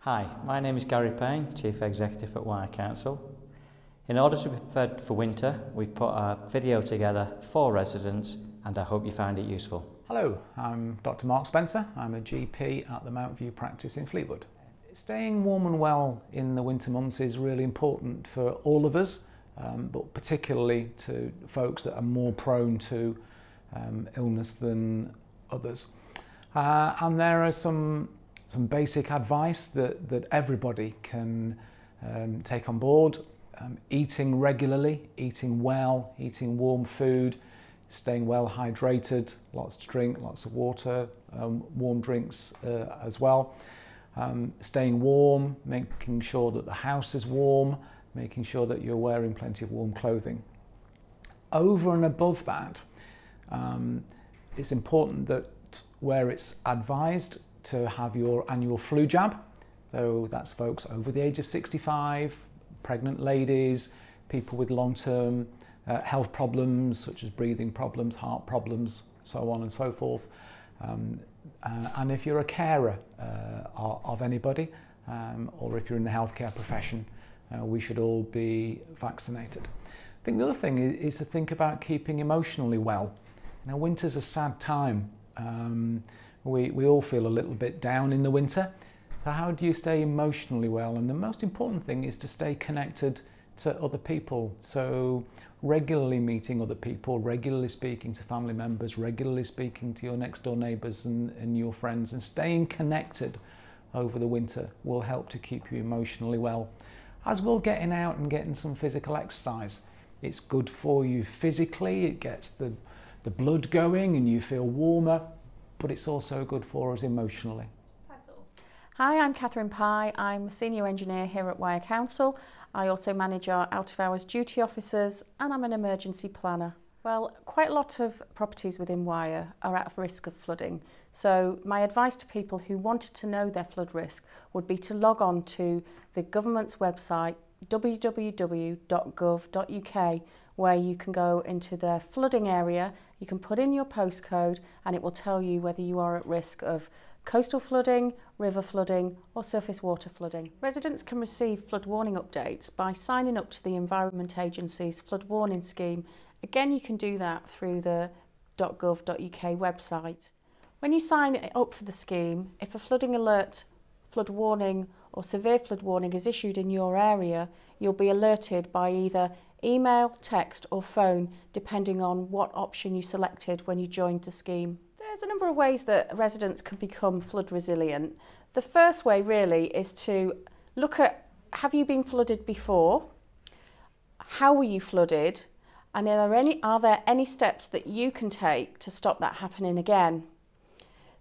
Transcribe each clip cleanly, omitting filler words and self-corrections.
Hi, my name is Gary Payne, Chief Executive at Wyre Council. In order to be prepared for winter, we've put a video together for residents and I hope you find it useful. Hello, I'm Dr. Mark Spencer. I'm a GP at the Mount View practice in Fleetwood. Staying warm and well in the winter months is really important for all of us, but particularly to folks that are more prone to illness than others. And there are some basic advice that everybody can take on board. Eating regularly, eating well, eating warm food, staying well hydrated, lots to drink, lots of water, warm drinks as well. Staying warm, making sure that the house is warm, making sure that you're wearing plenty of warm clothing. Over and above that, it's important that where it's advised to have your annual flu jab, so that's folks over the age of 65, pregnant ladies, people with long-term health problems such as breathing problems, heart problems, so on and so forth. And if you're a carer of anybody, or if you're in the healthcare profession, we should all be vaccinated. I think the other thing is to think about keeping emotionally well. You know, winter's a sad time. We all feel a little bit down in the winter. So how do you stay emotionally well? And the most important thing is to stay connected to other people. So regularly meeting other people, regularly speaking to family members, regularly speaking to your next door neighbours and your friends, and staying connected over the winter will help to keep you emotionally well. As well, getting out and getting some physical exercise. It's good for you physically, it gets the blood going and you feel warmer, but it's also good for us emotionally. Hi, I'm Catherine Pye. I'm a Senior Engineer here at Wyre Council. I also manage our out-of-hours duty officers and I'm an emergency planner. Well, quite a lot of properties within Wyre are at risk of flooding. So my advice to people who wanted to know their flood risk would be to log on to the government's website www.gov.uk, where you can go into the flooding area, you can put in your postcode and it will tell you whether you are at risk of coastal flooding, river flooding or surface water flooding. Residents can receive flood warning updates by signing up to the Environment Agency's flood warning scheme. Again, you can do that through the .gov.uk website. When you sign up for the scheme, if a flooding alert, flood warning or severe flood warning is issued in your area, you'll be alerted by either email, text or phone, depending on what option you selected when you joined the scheme. There's a number of ways that residents can become flood resilient. The first way really is to look at, have you been flooded before? How were you flooded? And are there any steps that you can take to stop that happening again?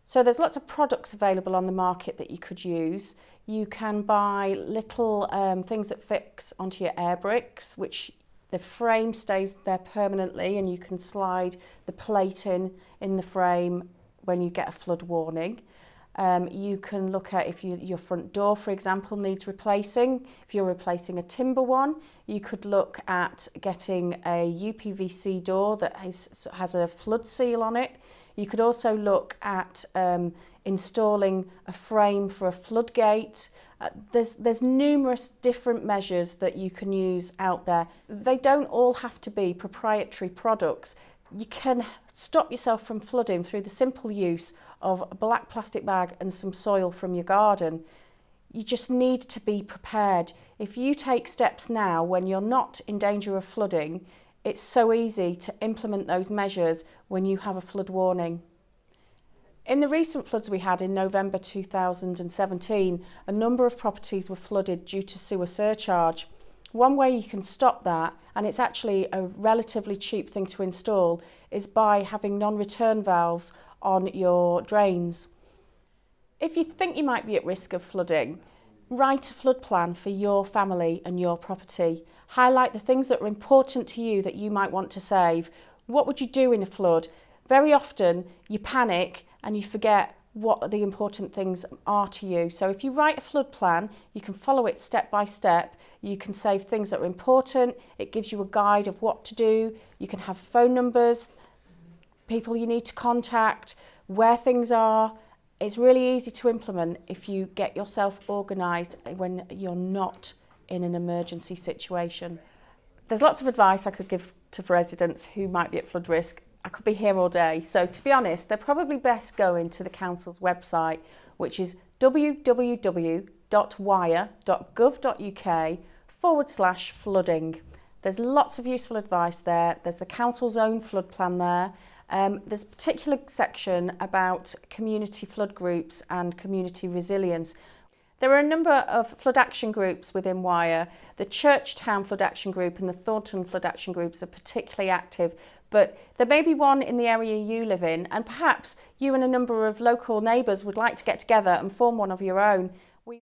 So there's lots of products available on the market that you could use. You can buy little things that fix onto your air bricks, which the frame stays there permanently and you can slide the plate in the frame when you get a flood warning. You can look at if your front door, for example, needs replacing. If you're replacing a timber one, you could look at getting a UPVC door that has a flood seal on it. You could also look at installing a frame for a floodgate. There's numerous different measures that you can use out there. They don't all have to be proprietary products. You can stop yourself from flooding through the simple use of a black plastic bag and some soil from your garden. You just need to be prepared. If you take steps now when you're not in danger of flooding, it's so easy to implement those measures when you have a flood warning. In the recent floods we had in November 2017, a number of properties were flooded due to sewer surcharge. One way you can stop that, and it's actually a relatively cheap thing to install, is by having non-return valves on your drains. If you think you might be at risk of flooding, write a flood plan for your family and your property. Highlight the things that are important to you that you might want to save. What would you do in a flood? Very often you panic and you forget what the important things are to you. So if you write a flood plan, you can follow it step by step. You can save things that are important. It gives you a guide of what to do. You can have phone numbers, people you need to contact, where things are, It's really easy to implement if you get yourself organised when you're not in an emergency situation. There's lots of advice I could give to residents who might be at flood risk. I could be here all day. So to be honest, they're probably best going to the council's website, which is www.wyre.gov.uk/flooding. There's lots of useful advice there. There's the council's own flood plan there. There's a particular section about community flood groups and community resilience. There are a number of flood action groups within Wyre. The Churchtown Flood Action Group and the Thornton Flood Action Groups are particularly active, but there may be one in the area you live in, and perhaps you and a number of local neighbours would like to get together and form one of your own. We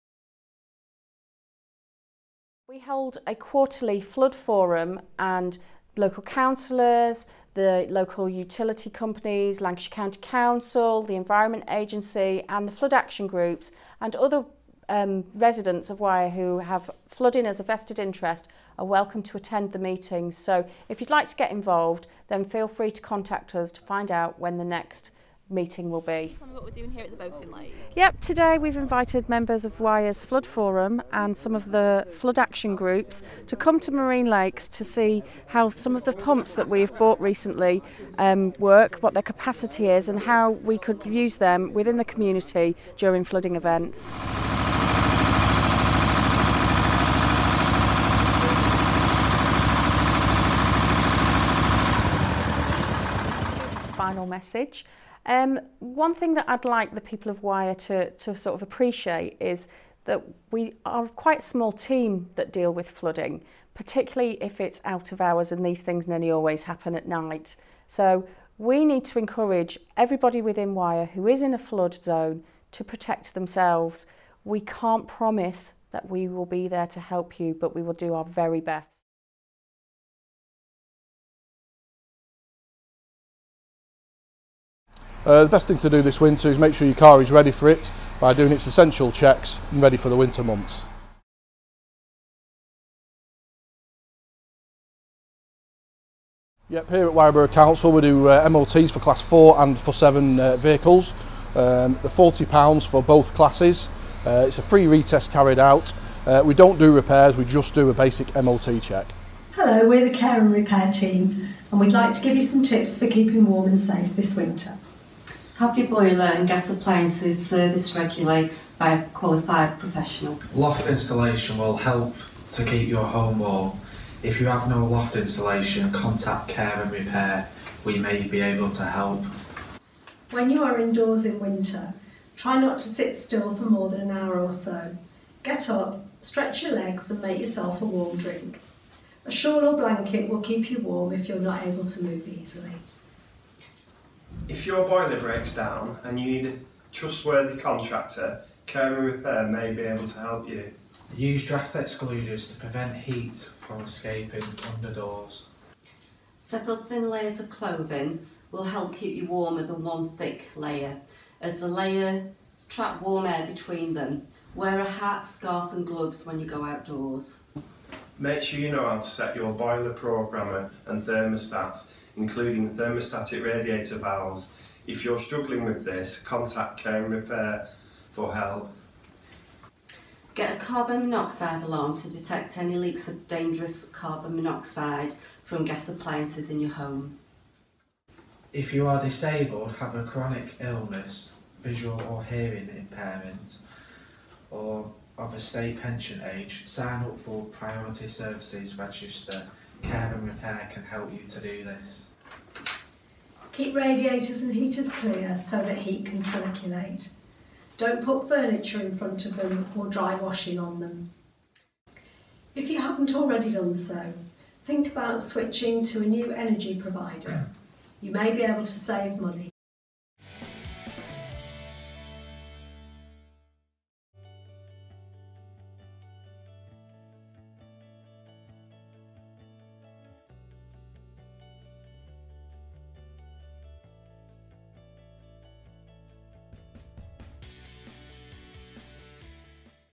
hold a quarterly flood forum, and local councillors, the local utility companies, Lancashire County Council, the Environment Agency and the flood action groups and other residents of Wyre who have flooding as a vested interest are welcome to attend the meetings. So if you'd like to get involved, then feel free to contact us to find out when the next meeting will be. Tell me what we're doing here at the boating lake. Yep, today we've invited members of Wyre's Flood Forum and some of the flood action groups to come to Marine Lakes to see how some of the pumps that we've bought recently work, what their capacity is and how we could use them within the community during flooding events. Final message. One thing that I'd like the people of Wyre to sort of appreciate is that we are quite a small team that deal with flooding, particularly if it's out of hours, and these things nearly always happen at night. So we need to encourage everybody within Wyre who is in a flood zone to protect themselves. We can't promise that we will be there to help you, but we will do our very best. The best thing to do this winter is make sure your car is ready for it by doing its essential checks and ready for the winter months. Yep, here at Wyre Borough Council we do MOTs for Class 4 and for 7 vehicles. They're £40 for both classes. It's a free retest carried out. We don't do repairs, we just do a basic MOT check. Hello, we're the care and repair team and we'd like to give you some tips for keeping warm and safe this winter. Have your boiler and gas appliances serviced regularly by a qualified professional. Loft installation will help to keep your home warm. If you have no loft installation, contact Care and Repair. We may be able to help. When you are indoors in winter, try not to sit still for more than an hour or so. Get up, stretch your legs and make yourself a warm drink. A shawl or blanket will keep you warm if you're not able to move easily. If your boiler breaks down and you need a trustworthy contractor, Care and Repair may be able to help you. Use draft excluders to prevent heat from escaping under doors. Several thin layers of clothing will help keep you warmer than one thick layer, as the layers trap warm air between them. Wear a hat, scarf and gloves when you go outdoors. Make sure you know how to set your boiler programmer and thermostats, including thermostatic radiator valves. If you're struggling with this, contact Care and Repair for help. Get a carbon monoxide alarm to detect any leaks of dangerous carbon monoxide from gas appliances in your home. If you are disabled, have a chronic illness, visual or hearing impairment, or of a state pension age, sign up for Priority Services Register. Care and Repair can help you to do this. Keep radiators and heaters clear so that heat can circulate. Don't put furniture in front of them or dry washing on them. If you haven't already done so, think about switching to a new energy provider. You may be able to save money.